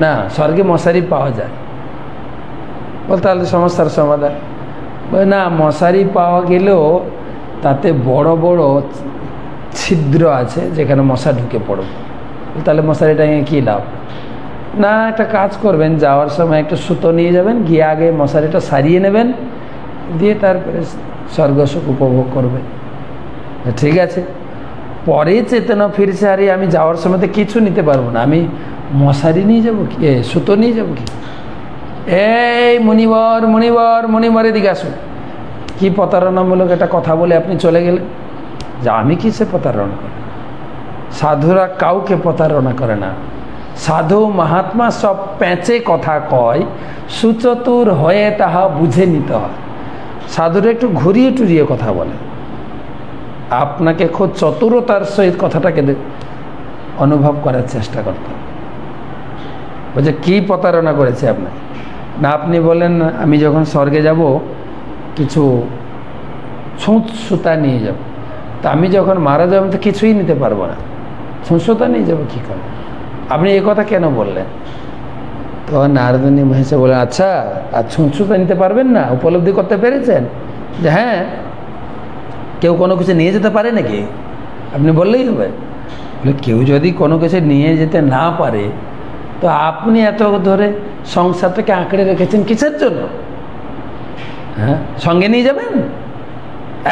না স্বর্গে মশারি পাওয়া যায়। বল তাহলে সমস্যার সমাধান। না মশারি পাওয়া গেলেও তাতে বড় বড় ছিদ্র আছে যেখানে মশা ঢুকে পড়বে, তাহলে মশারিটা নিয়ে কী লাভ? না একটা কাজ করবেন, যাওয়ার সময় একটা সুতো নিয়ে যাবেন, গিয়ে আগে মশারিটা সারিয়ে নেবেন, দিয়ে তারপরে স্বর্গ সুখ উপভোগ করবে। ঠিক আছে, পরে চেতনা ফিরছে, আরে আমি যাওয়ার সময় তো কিছু নিতে পারবো না, আমি মশারি নিয়ে যাবো কি, সুতো নিয়ে যাবো কি? এই মণিবর এদিকে আসুন। কি প্রতারণামূলক একটা কথা বলে আপনি চলে গেলেন, যে আমি কিসে প্রতারণা করি? সাধুরা কাউকে প্রতারণা করে না। সাধু মহাত্মা সব প্যাঁচে কথা কয়, সুচতুর হয়ে তাহা বুঝে নিতে হয়। সাধুরা একটু ঘুরিয়ে টুরিয়ে কথা বলে, আপনাকে খুব চতুরতার সহিত কথাটাকে অনুভব করার চেষ্টা করতে হবে। বলছে কী প্রতারণা করেছে আপনাকে? না আপনি বলেন আমি যখন স্বর্গে যাব কিছু ছুঁচ সুতা নিয়ে যাব, তা আমি যখন মারা যাবো তো কিছুই নিতে পারবো না, ছুঁচ সুতা নিয়ে যাবো কী করে? আপনি এ কথা কেন বললেন? তো নারদনী মহেশে বলে আচ্ছা আর ছুঁচ সুতা নিতে পারবেন না? উপলব্ধি করতে পেরেছেন যে হ্যাঁ কেউ কোনো কিছু নিয়ে যেতে পারে নাকি? আপনি বললেই হবে। বলে কেউ যদি কোনো কিছু নিয়ে যেতে না পারে তো আপনি এত ধরে সংসারটাকে আঁকড়ে রেখেছেন কিসের জন্য? হ্যাঁ সঙ্গে নিয়ে যাবেন,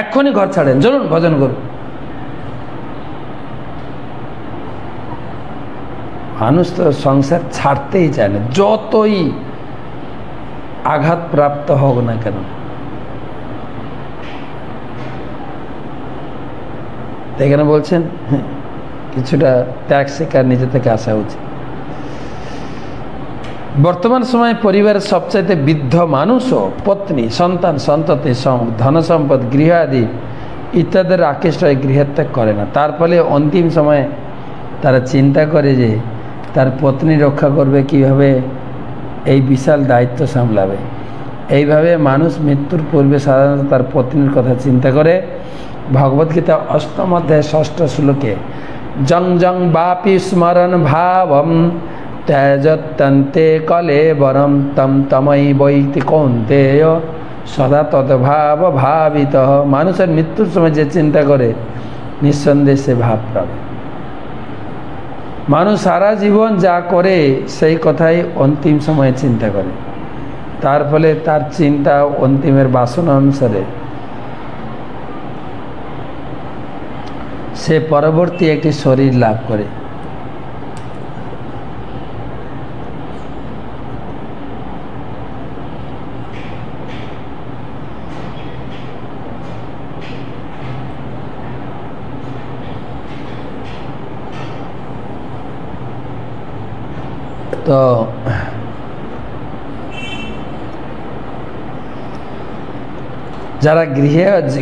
এক্ষুনি ঘর ছাড়েন, চলুন ভজন করুন। মানুষ তো সংসার ছাড়তেই চায় না, যতই আঘাতপ্রাপ্ত হোক না কেন। এখানে বলছেন কিছুটা ত্যাগ স্বীকার নিজে থেকে আসা উচিত। বর্তমান সময়ে পরিবারের সবচাইতে বৃদ্ধ মানুষও পত্নী, সন্তান, সন্ততি, ধন সম্পদ, গৃহ আদি ইত্যাদির আকৃষ্ট হয়ে গৃহত্যাগ করে না। তার ফলে অন্তিম সময়ে তারা চিন্তা করে যে তার পত্নী রক্ষা করবে কিভাবে, এই বিশাল দায়িত্ব সামলাবে। এইভাবে মানুষ মৃত্যুর পূর্বে সাধারণত তার পত্নীর কথা চিন্তা করে। ভগবদ্গীতা 8ম অধ্যায় 6ষ্ঠ শ্লোকে জং জং বাপি স্মরণ ভাবম ত্যাজত্যন্তে কলে বরম তম তমই বৈতি কৌন্তেয় সদা তদ্ভাব ভাবিত। মানুষের মৃত্যুর সময় যে চিন্তা করে নিঃসন্দেহে সে ভাব পাবে। মানুষ সারা জীবন যা করে সেই কথাই অন্তিম সময়ে চিন্তা করে, তার ফলে তার চিন্তা অন্তিমের বাসনা অনুসারে সে পরবর্তী একটি শরীর লাভ করে। তো যারা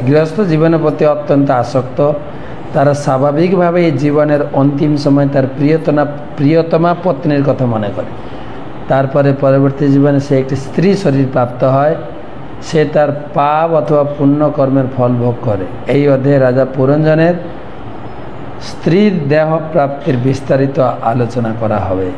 গৃহস্থ জীবনের প্রতি অত্যন্ত আসক্ত তারা স্বাভাবিকভাবে এই জীবনের অন্তিম সময় তার প্রিয়তমা পত্নীর কথা মনে করে। তারপরে পরবর্তী জীবনে সে একটি স্ত্রী শরীর প্রাপ্ত হয়, সে তার পাপ অথবা পুণ্য কর্মের ফল ভোগ করে। এই অধ্যায়ে রাজা পুরঞ্জনের স্ত্রীর দেহ প্রাপ্তির বিস্তারিত আলোচনা করা হবে।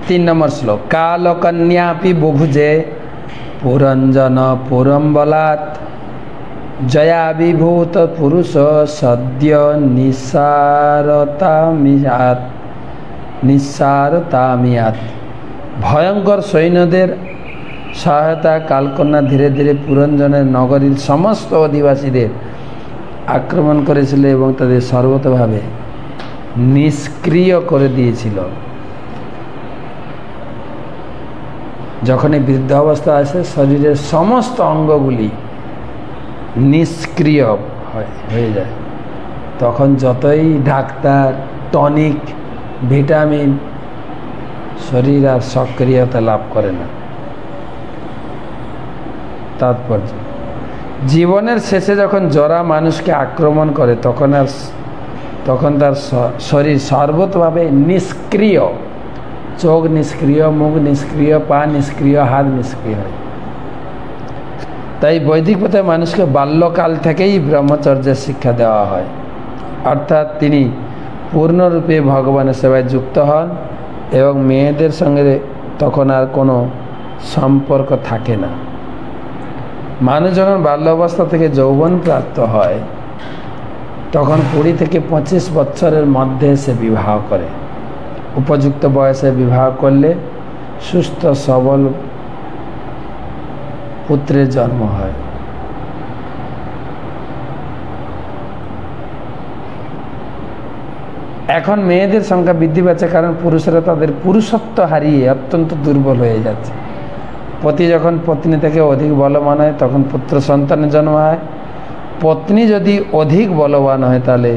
तीन नंबर श्लोक कालकन्यापि बुभुजे पुरंजन पुरंबलात् जया विभूत पुरुष सद्य निस्सारतामियात्। भयंकर सैन्यদের সহায়তা কালকন্যা ধীরে ধীরে পুরঞ্জনের নগরীর সমস্ত অধিবাসীদের আক্রমণ করেছিল এবং তাদের সর্বতভাবে নিষ্ক্রিয় করে দিয়েছিল। যখন এই বৃদ্ধ অবস্থা আসে শরীরের সমস্ত অঙ্গগুলি নিষ্ক্রিয় হয়ে যায়, তখন যতই ডাক্তার টনিক ভিটামিন শরীর আর সক্রিয়তা লাভ করে না। তাৎপর্য জীবনের শেষে যখন জরা মানুষকে আক্রমণ করে তখন তার শরীর সর্বতভাবে নিষ্ক্রিয় চোখ নিষ্ক্রিয়, মুখ নিষ্ক্রিয়, পা নিষ্ক্রিয়, হাত নিষ্ক্রিয় হয়। তাই বৈদিক পথে মানুষকে বাল্যকাল থেকেই ব্রহ্মচর্যের শিক্ষা দেওয়া হয়, অর্থাৎ তিনি পূর্ণরূপে ভগবানের সেবায় যুক্ত হন এবং মেয়েদের সঙ্গে তখন আর কোনো সম্পর্ক থাকে না। মানুষ যখন বাল্য অবস্থা থেকে যৌবন প্রাপ্ত হয় তখন 20 থেকে 25 বছরের মধ্যে সে বিবাহ করে। উপযুক্ত বয়সে বিবাহ করলে সুস্থ সবল পুত্রের জন্ম হয়। এখন মেয়েদের সংখ্যা বৃদ্ধি পাচ্ছে, কারণ পুরুষেরা তাদের পুরুষত্ব হারিয়ে অত্যন্ত দুর্বল হয়ে যাচ্ছে। পতি যখন পত্নী থেকে অধিক বলবান হয় তখন পুত্র সন্তানের জন্ম হয়। পত্নী যদি অধিক বলবান হয় তাহলে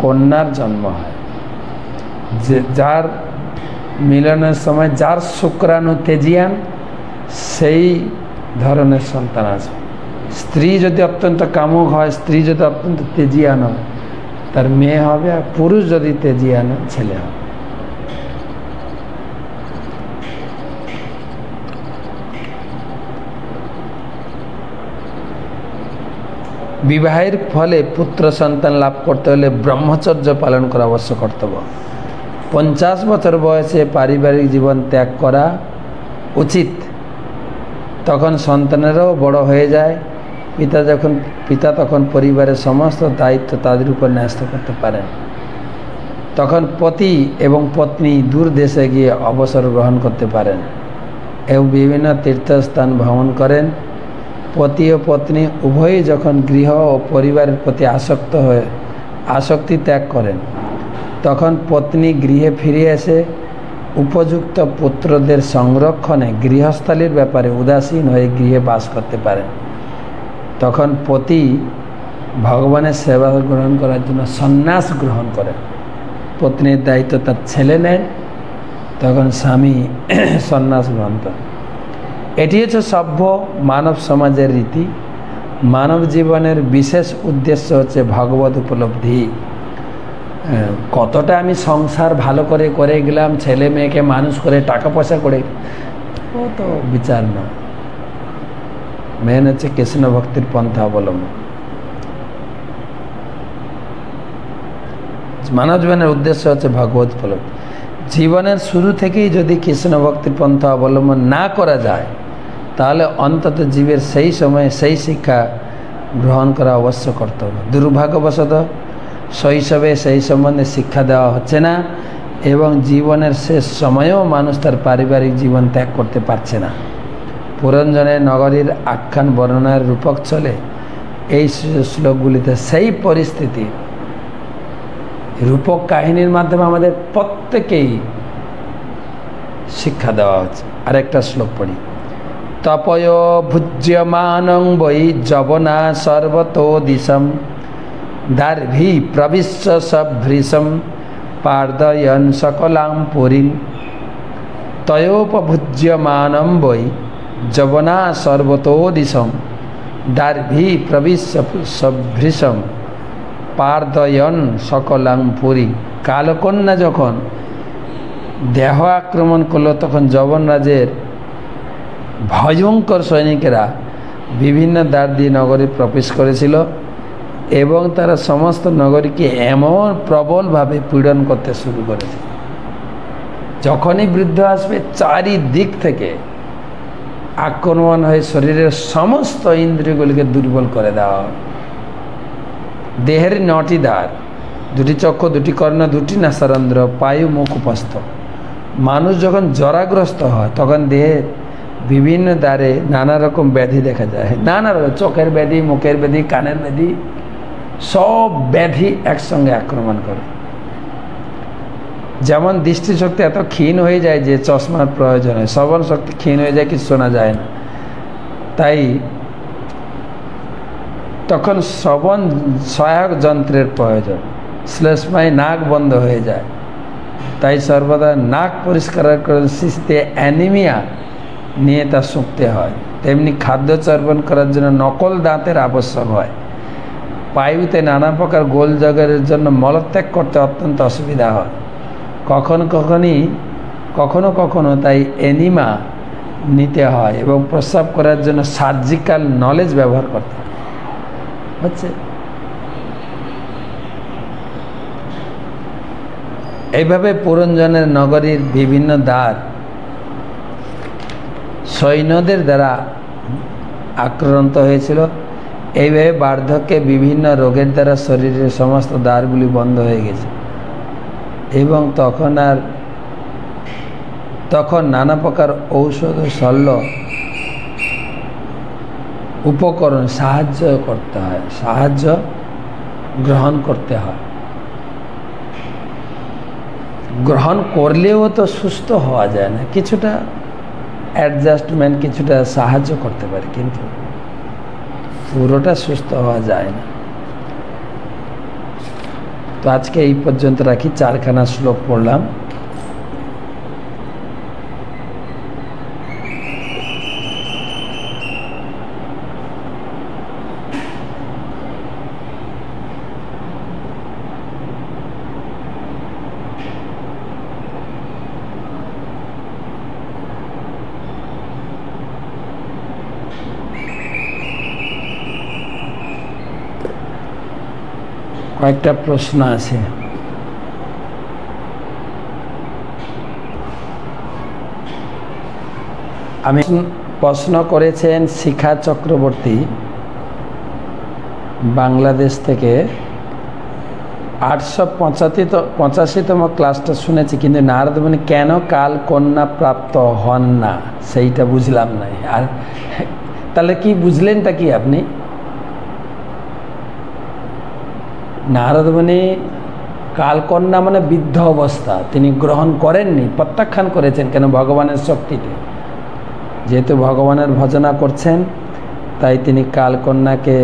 কন্যার জন্ম হয়। যে যার মিলনের সময় যার শুক্রাণু তেজিয়ান সেই ধরনের সন্তান আছে। স্ত্রী যদি অত্যন্ত কামুক হয়, স্ত্রী যদি অত্যন্ত তেজিয়ান হয় তার মেয়ে হবে, আর পুরুষ যদি তেজিয়ান হয় ছেলে হবে। বিবাহের ফলে পুত্র সন্তান লাভ করতে হলে ব্রহ্মচর্য পালন করা অবশ্য কর্তব্য। 50 বছর বয়সে পারিবারিক জীবন ত্যাগ করা উচিত। তখন সন্তানেরাও বড় হয়ে যায়। পিতা তখন পরিবারের সমস্ত দায়িত্ব তাদের উপর ন্যস্ত করতে পারেন। তখন পতি এবং পত্নী দূর দেশে গিয়ে অবসর গ্রহণ করতে পারেন এবং বিভিন্ন তীর্থস্থান ভ্রমণ করেন। পতি ও পত্নী উভয়ই যখন গৃহ ও পরিবারের প্রতি আসক্তি ত্যাগ করেন তখন পত্নী গৃহে ফিরে এসে উপযুক্ত পুত্রদের সংরক্ষণে গৃহস্থালির ব্যাপারে উদাসীন হয়ে গৃহে বাস করতে পারেন। তখন পতি ভগবানের সেবা গ্রহণ করার জন্য সন্ন্যাস গ্রহণ করেন। পত্নীর দায়িত্ব তার ছেলে নেন, তখন স্বামী সন্ন্যাস গ্রহণ করেন। এটি হচ্ছে সভ্য মানব সমাজের রীতি। মানব জীবনের বিশেষ উদ্দেশ্য হচ্ছে ভগবত উপলব্ধি। কতটা আমি সংসার ভালো করে করে গেলাম, ছেলে মেয়েকে মানুষ করে টাকা পয়সা করে, ও তো বিচার না। মেন হচ্ছে কৃষ্ণ ভক্তির পন্থা অবলম্বন। মানব জীবনের উদ্দেশ্য হচ্ছে ভগবত উপলব্ধি। জীবনের শুরু থেকেই যদি কৃষ্ণ ভক্তির পন্থা অবলম্বন না করা যায় তাহলে অন্তত জীবের সেই সময়ে সেই শিক্ষা গ্রহণ করা অবশ্য কর্তব্য। দুর্ভাগ্যবশত শৈশবে সেই সম্বন্ধে শিক্ষা দেওয়া হচ্ছে না এবং জীবনের শেষ সময়েও মানুষ তার পারিবারিক জীবন ত্যাগ করতে পারছে না। পুরঞ্জনের নগরীর আখ্যান বর্ণনার রূপক চলে এই শ্লোকগুলিতে সেই পরিস্থিতি রূপক কাহিনীর মাধ্যমে আমাদের প্রত্যেকেই শিক্ষা দেওয়া হচ্ছে। আরেকটা শ্লোক পড়ি। তপয় ভুজ্যমানং বৈ যবনা সর্বতো দিশম দার্ভি প্রবিশ্য সভৃশম পার্দয়ন সকলাং পুরীম। তয়োপভুজ্যমানং বৈ যবনা সর্বতো দিশম দার্ভি প্রবিশ্য সভৃশম পার্দয়ন সকলাং পুরী। কালকন্যা যখন দেহ আক্রমণ করলো তখন যবন রাজের ভয়ঙ্কর সৈনিকেরা বিভিন্ন দ্বার দিয়ে নগরে প্রবেশ করেছিল এবং তারা সমস্ত নগরীকে এমন প্রবলভাবে পীড়ন করতে শুরু করেছিল। যখনই বৃদ্ধ আসবে চারিদিক থেকে আক্রমণ হয়ে শরীরের সমস্ত ইন্দ্রিয়গুলিকে দুর্বল করে দেওয়া হয়। দেহের 9টি দ্বার, 2টি চক্ষু, 2টি কর্ণ, 2টি নাসারন্ধ্র, পায়ু, মুখ, উপস্থ। মানুষ যখন জরাগ্রস্ত হয় তখন দেহের বিভিন্ন দ্বারে নানা রকম ব্যাধি দেখা যায়। নানা রকম চোখের ব্যাধি, মুখের ব্যাধি, কানের ব্যাধি, সব ব্যাধি একসঙ্গে আক্রমণ করে। যেমন দৃষ্টিশক্তি এত ক্ষীণ হয়ে যায় যে চশমার প্রয়োজন হয়, শ্রবণ শক্তি ক্ষীণ হয়ে যায়, কিছু শোনা যায় না। তাই তখন শ্রবণ সহায়ক যন্ত্রের প্রয়োজন। শ্লেষ্মায় নাক বন্ধ হয়ে যায়, তাই সর্বদা নাক পরিষ্কার করে শিশিতে অ্যানিমিয়া নিয়ে তা শুকতে হয়। তেমনি খাদ্য চর্বণ করার জন্য নকল দাঁতের আবশ্যক হয়। পায়ুতে নানা প্রকার গোলযোগের জন্য মলত্যাগ করতে অত্যন্ত অসুবিধা হয়। কখনই কখনো কখনো তাই এনিমা নিতে হয় এবং প্রস্রাব করার জন্য সার্জিক্যাল নলেজ ব্যবহার করতে হয়। হচ্ছে এইভাবে পুরঞ্জনের নগরীর বিভিন্ন দ্বার সৈন্যদের দ্বারা আক্রান্ত হয়েছিল। এইভাবে বার্ধক্যে বিভিন্ন রোগের দ্বারা শরীরের সমস্ত দ্বারগুলি বন্ধ হয়ে গেছে এবং তখন নানা প্রকার ঔষধ ও শল্য উপকরণ সাহায্য গ্রহণ করতে হয়। গ্রহণ করলেও তো সুস্থ হওয়া যায় না, কিছুটা অ্যাডজাস্টমেন্ট, কিছুটা সাহায্য করতে পারে, কিন্তু পুরোটা সুস্থ হওয়া যায় না। তো আজকে এই পর্যন্ত রাখি, 4খানা শ্লোক পড়লাম। কয়েকটা প্রশ্ন আছে। আমি প্রশ্ন করেছেন শিখা চক্রবর্তী বাংলাদেশ থেকে। 885তম ক্লাসটা শুনেছি, কিন্তু নারদ মুনি কেন কাল কন্যা প্রাপ্ত হন না সেইটা বুঝলাম না। আর তাহলে কি বুঝলেনটা কি আপনি? নারদ মুনি কালকন্যা মানে বৃদ্ধ অবস্থা, তিনি গ্রহণ করেননি, প্রত্যাখ্যান করেছেন। কেন? ভগবানের শক্তিতে, যেহেতু ভগবানের ভজনা করছেন, তাই তিনি কালকন্যাকে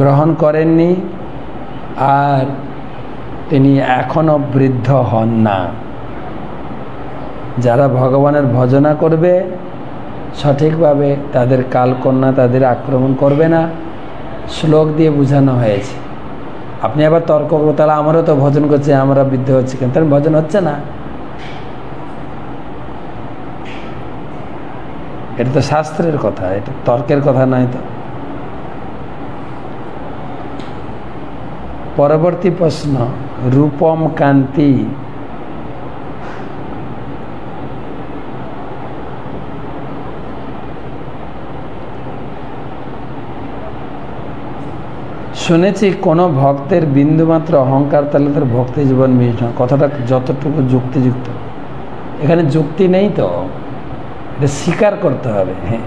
গ্রহণ করেননি, আর তিনি এখনো বৃদ্ধ হন না। যারা ভগবানের ভজনা করবে সঠিকভাবে, তাদের কালকন্যা তাদের আক্রমণ করবে না, শ্লোক দিয়ে বোঝানো হয়েছে। আপনি আবার তর্ক করবেন, তাহলে আমারও তো ভজন করছে, আমরা বৃদ্ধ হচ্ছে কেন? তাহলে ভজন হচ্ছে না। এটা তো শাস্ত্রের কথা, এটা তর্কের কথা নয়। তো পরবর্তী প্রশ্ন, রূপম কান্তি শুনেছি কোনো ভক্তের বিন্দুমাত্র অহংকার তাহলে তার ভক্তি জীবন মিশন। কথাটা যতটুকু যুক্তিযুক্ত, এখানে যুক্তি নেই, তো এটা স্বীকার করতে হবে। হ্যাঁ,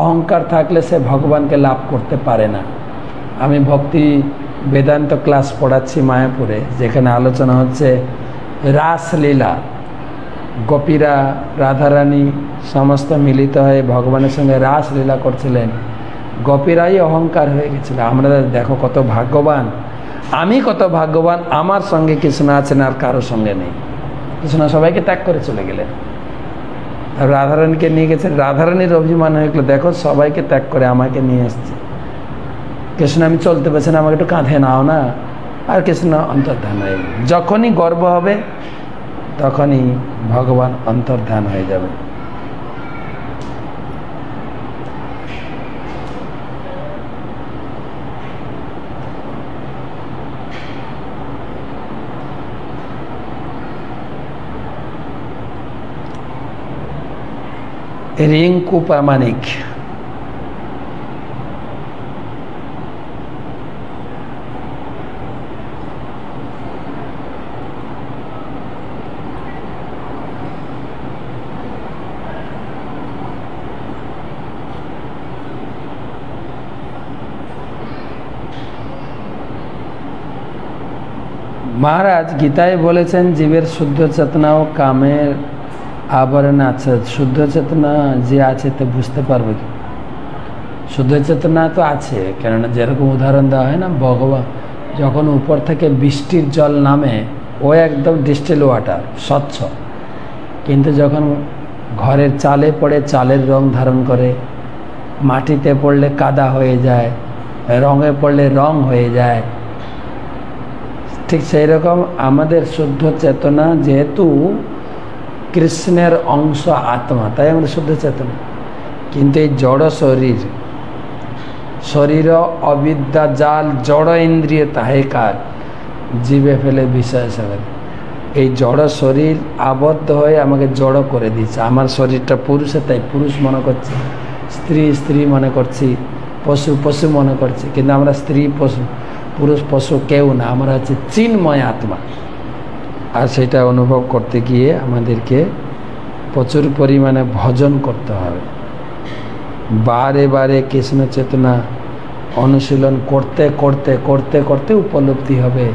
অহংকার থাকলে সে ভগবানকে লাভ করতে পারে না। আমি ভক্তি বেদান্ত ক্লাস পড়াচ্ছি মায়াপুরে, যেখানে আলোচনা হচ্ছে রাসলীলা। গোপীরা, রাধারানী সমস্ত মিলিত হয়ে ভগবানের সঙ্গে রাসলীলা করছিলেন। গোপীরাই অহংকার হয়ে গেছিল। আমরা দেখো কত ভাগ্যবান, আমি কত ভাগ্যবান, আমার সঙ্গে কৃষ্ণ আছেন আর কারোর সঙ্গে নেই। কৃষ্ণ সবাইকে ত্যাগ করে চলে গেলেন, আর রাধারানীকে নিয়ে গেছেন। রাধারানীর অভিমান হয়ে গেল, দেখো সবাইকে ত্যাগ করে আমাকে নিয়ে এসছে। কৃষ্ণ আমি চলতে পারছি না, আমাকে একটু কাঁধে নাও না। আর কৃষ্ণ অন্তর্ধান হয়ে গেল। যখনই গর্ব হবে তখনই ভগবান অন্তর্ধান হয়ে যাবে। রিঙ্কু প্রামাণিক, মহারাজ গীতায় বলেছেন জীবের শুদ্ধ চেতনা ও কামের আবরণ আছে। শুদ্ধ চেতনা যে আছে তা বুঝতে পারবে কি? শুদ্ধ চেতনা তো আছে, কেননা যেরকম উদাহরণ দেওয়া হয় না, ভগবান যখন উপর থেকে বৃষ্টির জল নামে, ও একদম ডিস্টিল ওয়াটার, স্বচ্ছ। কিন্তু যখন ঘরের চালে পড়ে চালের রং ধারণ করে, মাটিতে পড়লে কাদা হয়ে যায়, রঙে পড়লে রং হয়ে যায়। ঠিক সেই রকম আমাদের শুদ্ধ চেতনা যেহেতু কৃষ্ণের অংশ আত্মা, তাই আমরা শুদ্ধ চেতনা। কিন্তু এই জড় শরীর অবিদ্যা জাল জড় ইন্দ্রিয় তাহে কার, জীবে ফেলে বিষয় সাগর। এই জড় শরীর আবদ্ধ হয়ে আমাকে জড় করে দিচ্ছে। আমার শরীরটা পুরুষে, তাই পুরুষ মনে করছি, স্ত্রী স্ত্রী মনে করছি, পশু পশু মনে করছি। কিন্তু আমরা স্ত্রী পশু পুরুষ পশু কেউ না, আমরা হচ্ছে চিন্ময় আত্মা। আর সেটা অনুভব করতে গিয়ে আমাদেরকে প্রচুর পরিমাণে ভজন করতে হবে। বারে বারে কৃষ্ণ চেতনা অনুশীলন করতে করতে করতে করতে উপলব্ধি হবে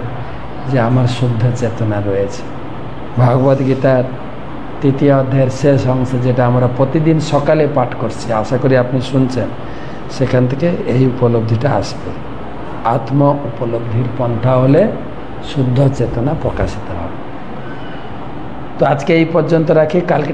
যে আমার শুদ্ধ চেতনা রয়েছে। ভাগবত গীতার 3য় অধ্যায়ের শেষ অংশে, যেটা আমরা প্রতিদিন সকালে পাঠ করছি, আশা করি আপনি শুনছেন, সেখান থেকে এই উপলব্ধিটা আসবে। আত্ম উপলব্ধির পন্থা হলে শুদ্ধ চেতনা প্রকাশিত হবে। তো আজকে এই পর্যন্ত রাখি, কালকে